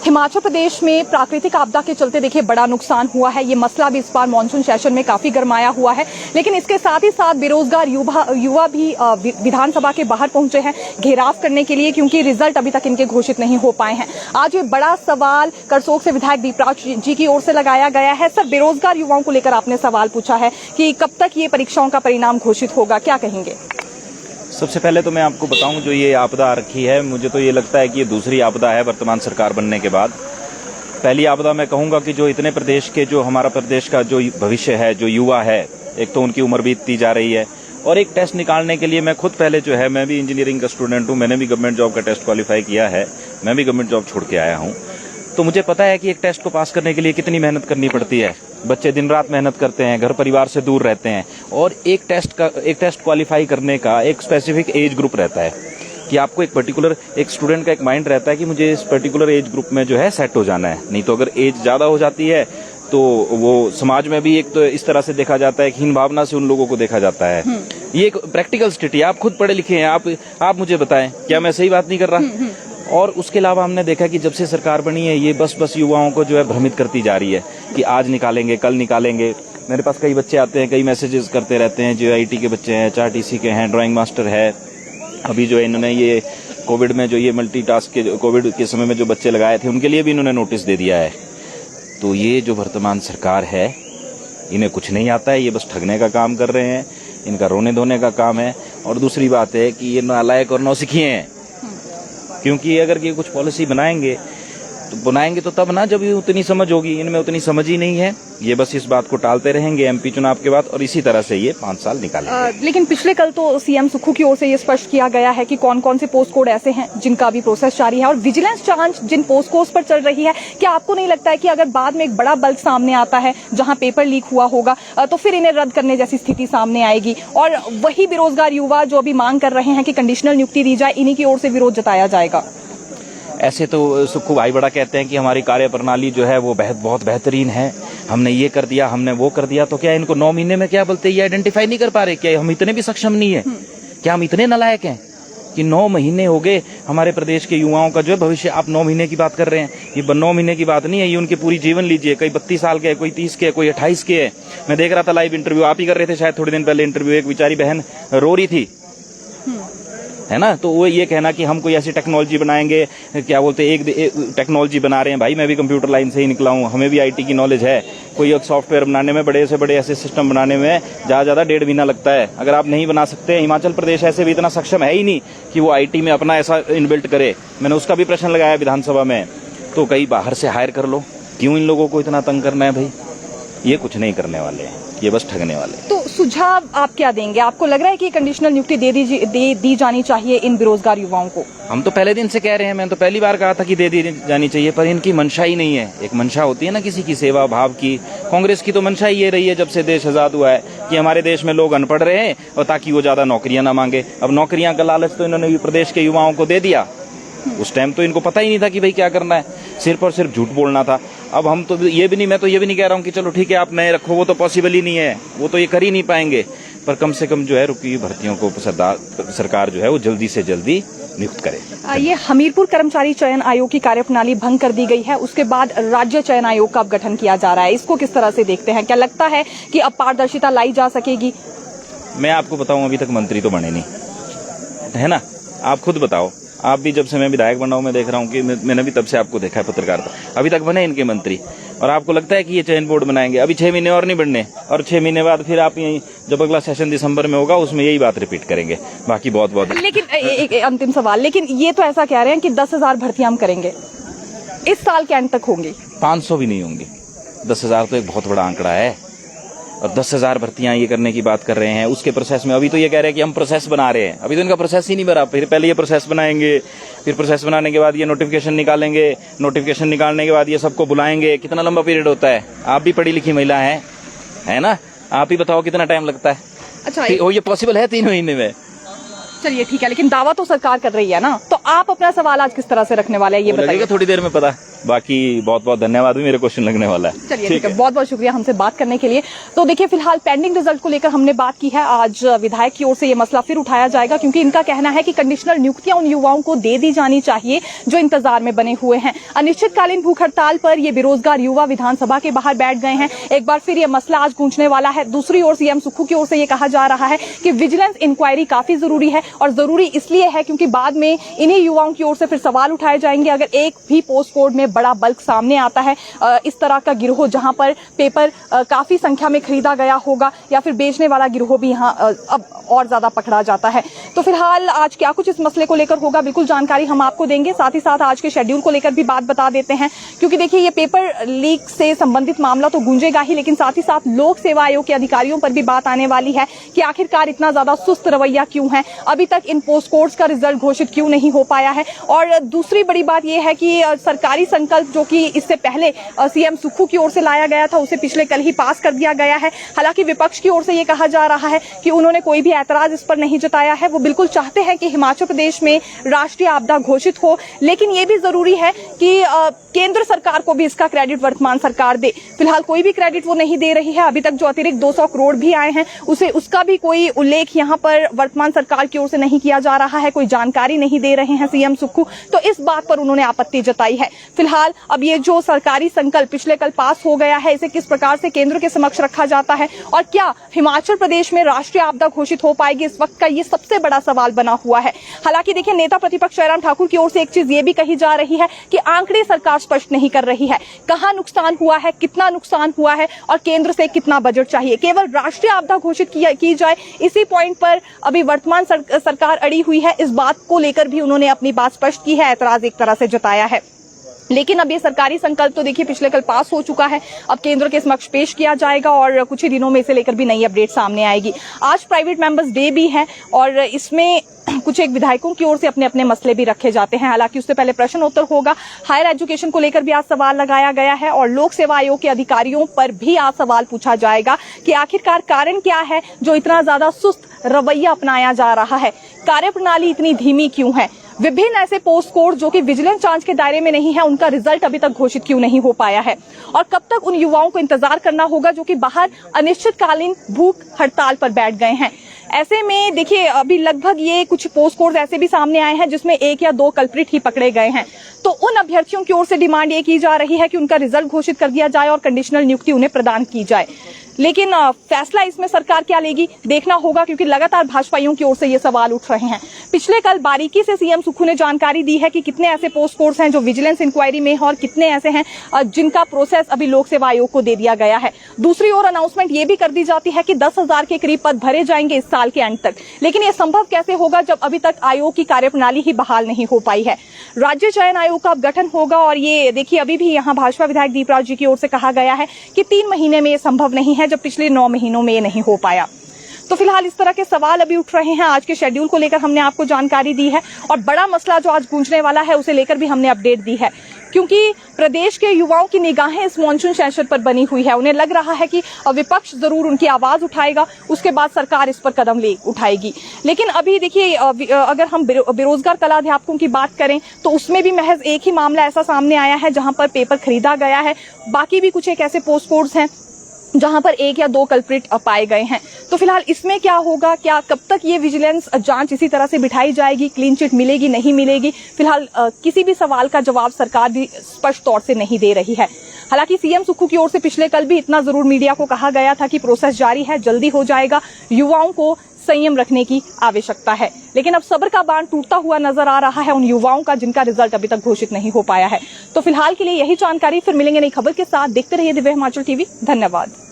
हिमाचल प्रदेश में प्राकृतिक आपदा के चलते देखिए बड़ा नुकसान हुआ है। ये मसला भी इस बार मानसून सेशन में काफी गरमाया हुआ है, लेकिन इसके साथ ही साथ बेरोजगार युवा भी विधानसभा के बाहर पहुंचे हैं घेराव करने के लिए, क्योंकि रिजल्ट अभी तक इनके घोषित नहीं हो पाए हैं। आज ये बड़ा सवाल करसोग से विधायक दीपराज जी की ओर से लगाया गया है। सर, बेरोजगार युवाओं को लेकर आपने सवाल पूछा है कि कब तक ये परीक्षाओं का परिणाम घोषित होगा, क्या कहेंगे? सबसे पहले तो मैं आपको बताऊं, जो ये आपदा आ रखी है, मुझे तो ये लगता है कि ये दूसरी आपदा है वर्तमान सरकार बनने के बाद। पहली आपदा मैं कहूंगा कि जो इतने प्रदेश के, जो हमारा प्रदेश का जो भविष्य है, जो युवा है, एक तो उनकी उम्र बीतती जा रही है, और एक टेस्ट निकालने के लिए मैं खुद पहले जो है, मैं भी इंजीनियरिंग का स्टूडेंट हूं, मैंने भी गवर्नमेंट जॉब का टेस्ट क्वालिफाई किया है, मैं भी गवर्नमेंट जॉब छोड़ के आया हूं, तो मुझे पता है कि एक टेस्ट को पास करने के लिए कितनी मेहनत करनी पड़ती है। बच्चे दिन रात मेहनत करते हैं, घर परिवार से दूर रहते हैं, और एक टेस्ट क्वालिफाई करने का एक स्पेसिफिक एज ग्रुप रहता है कि आपको एक पर्टिकुलर, एक स्टूडेंट का एक माइंड रहता है कि मुझे इस पर्टिकुलर एज ग्रुप में जो है सेट हो जाना है। नहीं तो अगर एज ज्यादा हो जाती है तो वो समाज में भी एक तो इस तरह से देखा जाता है, हीन भावना से उन लोगों को देखा जाता है। ये एक प्रैक्टिकल स्थिति है, आप खुद पढ़े लिखे हैं, आप मुझे बताएं, क्या मैं सही बात नहीं कर रहा? और उसके अलावा हमने देखा कि जब से सरकार बनी है, ये बस युवाओं को जो है भ्रमित करती जा रही है कि आज निकालेंगे, कल निकालेंगे। मेरे पास कई बच्चे आते हैं, कई मैसेजेस करते रहते हैं, जो आईटी के बच्चे हैं, चारटीसी के हैं, ड्राइंग मास्टर है। अभी जो इन्होंने ये कोविड में जो ये मल्टीटास्क के, कोविड के समय में जो बच्चे लगाए थे, उनके लिए भी इन्होंने नोटिस दे दिया है। तो ये जो वर्तमान सरकार है, इन्हें कुछ नहीं आता है, ये बस ठगने का काम कर रहे हैं, इनका रोने धोने का काम है। और दूसरी बात है कि ये नालायक और नौसिखिए हैं, क्योंकि अगर ये कुछ पॉलिसी बनाएंगे तो तब ना, जब ये उतनी समझ होगी। इनमें उतनी समझ ही नहीं है, ये बस इस बात को टालते रहेंगे एमपी चुनाव के बाद, और इसी तरह से ये 5 साल निकालेंगे। लेकिन पिछले कल तो सीएम सुक्खू की ओर से ये स्पष्ट किया गया है कि कौन कौन से पोस्ट कोड ऐसे हैं जिनका अभी प्रोसेस जारी है, और विजिलेंस जांच जिन पोस्ट कोड पर चल रही है। क्या आपको नहीं लगता है कि अगर बाद में एक बड़ा बल्क सामने आता है जहां पेपर लीक हुआ होगा, तो फिर इन्हें रद्द करने जैसी स्थिति सामने आएगी, और वही बेरोजगार युवा जो अभी मांग कर रहे हैं कि कंडीशनल नियुक्ति दी जाए, इन्हीं की ओर से विरोध जताया जाएगा? ऐसे तो सुक्खू भाई बड़ा कहते हैं कि हमारी कार्य प्रणाली जो है वो बहुत बेहतरीन है, हमने ये कर दिया, हमने वो कर दिया। तो क्या इनको 9 महीने में क्या बोलते, ये आइडेंटिफाई नहीं कर पा रहे? क्या हम इतने भी सक्षम नहीं है? क्या हम इतने नालायक हैं कि 9 महीने हो गए हमारे प्रदेश के युवाओं का जो है भविष्य, आप 9 महीने की बात कर रहे हैं? ये 9 महीने की बात नहीं है, ये उनके पूरी जीवन लीजिए। कोई 32 साल के है, कोई 30 के है, कोई 28 के है। मैं देख रहा था लाइव इंटरव्यू, आप ही कर रहे थे शायद थोड़े दिन पहले इंटरव्यू, एक बेचारी बहन रो रही थी, है ना? तो वो ये कहना कि हम कोई ऐसी टेक्नोलॉजी बनाएंगे, क्या बोलते हैं, एक टेक्नोलॉजी बना रहे हैं। भाई, मैं भी कंप्यूटर लाइन से ही निकला हूँ, हमें भी आईटी की नॉलेज है। कोई एक सॉफ्टवेयर बनाने में, बड़े से बड़े ऐसे सिस्टम बनाने में ज्यादा 1.5 महीना लगता है। अगर आप नहीं बना सकते, हिमाचल प्रदेश ऐसे भी इतना सक्षम है ही नहीं कि वो आईटी में अपना ऐसा इनबिल्ट करे। मैंने उसका भी प्रश्न लगाया विधानसभा में, तो कहीं बाहर से हायर कर लो, क्यों इन लोगों को इतना तंग करना है? भाई, ये कुछ नहीं करने वाले हैं, ये बस ठगने वाले हैं। तो सुझाव आप क्या देंगे? आपको लग रहा है कि कंडीशनल नियुक्ति दे दी जानी चाहिए इन बेरोजगार युवाओं को? हम तो पहले दिन से कह रहे हैं, मैं तो पहली बार कहा था कि दे दी जानी चाहिए, पर इनकी मंशा ही नहीं है। एक मंशा होती है ना किसी की सेवा भाव की, कांग्रेस की तो मंशा ही ये रही है जब से देश आजाद हुआ है कि हमारे देश में लोग अनपढ़ रहे और ताकि वो ज्यादा नौकरियां ना मांगे। अब नौकरियां का लालच तो इन्होंने प्रदेश के युवाओं को दे दिया। उस टाइम तो इनको पता ही नहीं था कि भाई क्या करना है, सिर्फ और सिर्फ झूठ बोलना था। अब हम तो ये भी नहीं, मैं तो ये भी नहीं कह रहा हूँ कि चलो ठीक है आप नए रखो, वो तो पॉसिबल ही नहीं है, वो तो ये कर ही नहीं पाएंगे। पर कम से कम जो है रुकी हुई भर्तियों को सरकार जो है वो जल्दी से जल्दी नियुक्त करे। ये हमीरपुर कर्मचारी चयन आयोग की कार्यप्रणाली भंग कर दी गई है, उसके बाद राज्य चयन आयोग का अब गठन किया जा रहा है, इसको किस तरह से देखते हैं? क्या लगता है कि अब पारदर्शिता लाई जा सकेगी? मैं आपको बताऊं, अभी तक मंत्री तो बने नहीं, है ना? आप खुद बताओ, आप भी जब से मैं विधायक बना हूं, मैं देख रहा हूं कि मैंने भी तब से आपको देखा है पत्रकारिता, अभी तक बने इनके मंत्री। और आपको लगता है कि ये चयन बोर्ड बनाएंगे? अभी 6 महीने और नहीं बनने, और 6 महीने बाद फिर आप यही, जब अगला सेशन दिसंबर में होगा, उसमें यही बात रिपीट करेंगे। बाकी बहुत लेकिन एक अंतिम सवाल, लेकिन ये तो ऐसा कह रहे हैं कि 10,000 भर्तियां हम करेंगे, इस साल के अंत तक होंगी? 500 भी नहीं होंगी, 10,000 तो एक बहुत बड़ा आंकड़ा है, और 10,000 भर्तियां ये करने की बात कर रहे हैं। उसके प्रोसेस में अभी तो ये कह रहे हैं कि हम प्रोसेस बना रहे हैं, अभी तो इनका प्रोसेस ही नहीं बना। फिर पहले ये प्रोसेस बनाएंगे, फिर प्रोसेस बनाने के बाद ये नोटिफिकेशन निकालेंगे, नोटिफिकेशन निकालने के बाद ये सबको बुलाएंगे। कितना लंबा पीरियड होता है? आप भी पढ़ी लिखी महिला है ना? आप ही बताओ कितना टाइम लगता है? अच्छा, ये पॉसिबल है 3 महीने में? चलिए ठीक है, लेकिन दावा तो सरकार कर रही है ना, तो आप अपना सवाल आज किस तरह से रखने वाले हैं ये बताइए। थोड़ी देर में पता बाकी बहुत बहुत धन्यवाद, भी मेरे क्वेश्चन लगने वाला है। चलिए ठीक है, बहुत बहुत शुक्रिया हमसे बात करने के लिए। तो देखिए फिलहाल पेंडिंग रिजल्ट को लेकर हमने बात की है। आज विधायक की ओर से ये मसला फिर उठाया जाएगा, क्योंकि इनका कहना है कि कंडीशनल नियुक्तियां उन युवाओं को दे दी जानी चाहिए जो इंतजार में बने हुए हैं। अनिश्चितकालीन भूख हड़ताल पर ये बेरोजगार युवा विधानसभा के बाहर बैठ गए हैं। एक बार फिर ये मसला आज गूंजने वाला है। दूसरी ओर सीएम सुक्खू की ओर से ये कहा जा रहा है कि विजिलेंस इंक्वायरी काफी जरूरी है, और जरूरी इसलिए है क्योंकि बाद में इन्हीं युवाओं की ओर से फिर सवाल उठाए जाएंगे अगर एक भी पोस्ट कोड में बड़ा बल्क सामने आता है, इस तरह का गिरोह जहां पर पेपर काफी संख्या में खरीदा गया होगा, या फिर बेचने वाला गिरोह भी यहां अब और ज्यादा पकड़ा जाता है। तो फिलहाल आज क्या कुछ इस मसले को लेकर होगा, बिल्कुल जानकारी हम आपको देंगे। साथ ही साथ आज के शेड्यूल को लेकर भी बात बता देते हैं, क्योंकि देखिए ये पेपर लीक से संबंधित मामला तो गूंजेगा ही, लेकिन साथ ही साथ लोक सेवा आयोग के अधिकारियों पर भी बात आने वाली है कि आखिरकार इतना ज्यादा सुस्त रवैया क्यों है, अभी तक इन पोस्ट कोड्स का रिजल्ट घोषित क्यों नहीं हो पाया है। और दूसरी बड़ी बात यह है कि सरकारी संकल्प जो कि इससे पहले सीएम सुक्खू की ओर से लाया गया था, उसे पिछले कल ही पास कर दिया गया है। हालांकि विपक्ष की ओर से यह कहा जा रहा है कि उन्होंने कोई भी ऐतराज इस पर नहीं जताया है। वो बिल्कुल चाहते हैं कि हिमाचल प्रदेश में राष्ट्रीय आपदा घोषित हो, लेकिन यह भी जरूरी है कि केंद्र सरकार को भी इसका क्रेडिट वर्तमान सरकार दे। फिलहाल कोई भी क्रेडिट वो नहीं दे रही है। अभी तक जो अतिरिक्त 200 करोड़ भी आए हैं उसका भी कोई उल्लेख यहाँ पर वर्तमान सरकार की ओर से नहीं किया जा रहा है, कोई जानकारी नहीं दे रहे हैं सीएम सुक्खू। तो इस बात पर उन्होंने आपत्ति जताई है। फिलहाल अब ये जो सरकारी संकल्प पिछले कल पास हो गया है, इसे किस प्रकार से केंद्र के समक्ष रखा जाता है, और क्या हिमाचल प्रदेश में राष्ट्रीय आपदा घोषित हो पाएगी, इस वक्त का ये सबसे बड़ा सवाल बना हुआ है। हालांकि देखिए नेता प्रतिपक्ष जयराम ठाकुर की ओर से एक चीज ये भी कही जा रही है कि आंकड़े सरकार स्पष्ट नहीं कर रही है, कहां नुकसान हुआ है, कितना नुकसान हुआ है, और केंद्र से कितना बजट चाहिए। केवल राष्ट्रीय आपदा घोषित की जाए, इसी पॉइंट पर अभी वर्तमान सरकार अड़ी हुई है। इस बात को लेकर भी उन्होंने अपनी बात स्पष्ट की है, ऐतराज एक तरह से जताया है। लेकिन अब ये सरकारी संकल्प तो देखिए पिछले कल पास हो चुका है, अब केंद्र के समक्ष पेश किया जाएगा और कुछ ही दिनों में इसे लेकर भी नई अपडेट सामने आएगी। आज प्राइवेट मेंबर्स डे भी है और इसमें कुछ एक विधायकों की ओर से अपने अपने मसले भी रखे जाते हैं। हालांकि उससे पहले प्रश्न उत्तर होगा। हायर एजुकेशन को लेकर भी आज सवाल लगाया गया है और लोक सेवा आयोग के अधिकारियों पर भी आज सवाल पूछा जाएगा कि आखिरकार कारण क्या है जो इतना ज्यादा सुस्त रवैया अपनाया जा रहा है, कार्यप्रणाली इतनी धीमी क्यों है, विभिन्न ऐसे पोस्ट कोड जो कि विजिलेंस जांच के दायरे में नहीं है, उनका रिजल्ट अभी तक घोषित क्यों नहीं हो पाया है, और कब तक उन युवाओं को इंतजार करना होगा जो कि बाहर अनिश्चितकालीन भूख हड़ताल पर बैठ गए हैं। ऐसे में देखिए अभी लगभग ये कुछ पोस्ट कोड ऐसे भी सामने आए हैं जिसमें 1 या 2 कल्प्रिट ही पकड़े गए हैं। तो उन अभ्यर्थियों की ओर से डिमांड ये की जा रही है कि उनका रिजल्ट घोषित कर दिया जाए और कंडीशनल नियुक्ति उन्हें प्रदान की जाए। लेकिन फैसला इसमें सरकार क्या लेगी देखना होगा, क्योंकि लगातार भाजपाइयों की ओर से ये सवाल उठ रहे हैं। पिछले कल बारीकी से सीएम सुक्खू ने जानकारी दी है कि कितने ऐसे पोस्ट कोड्स हैं जो विजिलेंस इंक्वायरी में हैं और कितने ऐसे हैं जिनका प्रोसेस अभी लोक सेवा आयोग को दे दिया गया है। दूसरी ओर अनाउंसमेंट ये भी कर दी जाती है कि 10,000 के करीब पद भरे जाएंगे इस साल के अंत तक। लेकिन ये संभव कैसे होगा जब अभी तक आयोग की कार्यप्रणाली ही बहाल नहीं हो पाई है। राज्य चयन आयोग का अब गठन होगा और ये देखिए अभी भी यहाँ भाजपा विधायक दीपराज जी की ओर से कहा गया है कि 3 महीने में ये संभव नहीं है, जब पिछले 9 महीनों में ये नहीं हो पाया। तो फिलहाल इस तरह के सवाल अभी उठ रहे हैं। आज के शेड्यूल को लेकर हमने आपको जानकारी दी है और बड़ा मसला जो आज गूंजने वाला है उसे लेकर भी हमने अपडेट दी है, क्योंकि प्रदेश के युवाओं की निगाहें इस मॉनसून सेशन पर बनी हुई है। उन्हें लग रहा है कि विपक्ष जरूर उनकी आवाज उठाएगा, उसके बाद सरकार इस पर कदम उठाएगी। लेकिन अभी देखिए अगर हम बेरोजगार कला अध्यापकों की बात करें तो उसमें भी महज एक ही मामला ऐसा सामने आया है जहां पर पेपर खरीदा गया है। बाकी भी कुछ एक ऐसे पोस्ट कोड्स हैं जहां पर 1 या 2 कल्प्रिट पाए गए हैं। तो फिलहाल इसमें क्या होगा, क्या कब तक ये विजिलेंस जांच इसी तरह से बिठाई जाएगी, क्लीन चिट मिलेगी नहीं मिलेगी, फिलहाल किसी भी सवाल का जवाब सरकार भी स्पष्ट तौर से नहीं दे रही है। हालांकि सीएम सुक्खू की ओर से पिछले कल भी इतना जरूर मीडिया को कहा गया था कि प्रोसेस जारी है, जल्दी हो जाएगा, युवाओं को संयम रखने की आवश्यकता है। लेकिन अब सब्र का बांध टूटता हुआ नजर आ रहा है उन युवाओं का जिनका रिजल्ट अभी तक घोषित नहीं हो पाया है। तो फिलहाल के लिए यही जानकारी, फिर मिलेंगे नई खबर के साथ। देखते रहिए दिव्य हिमाचल टीवी। धन्यवाद।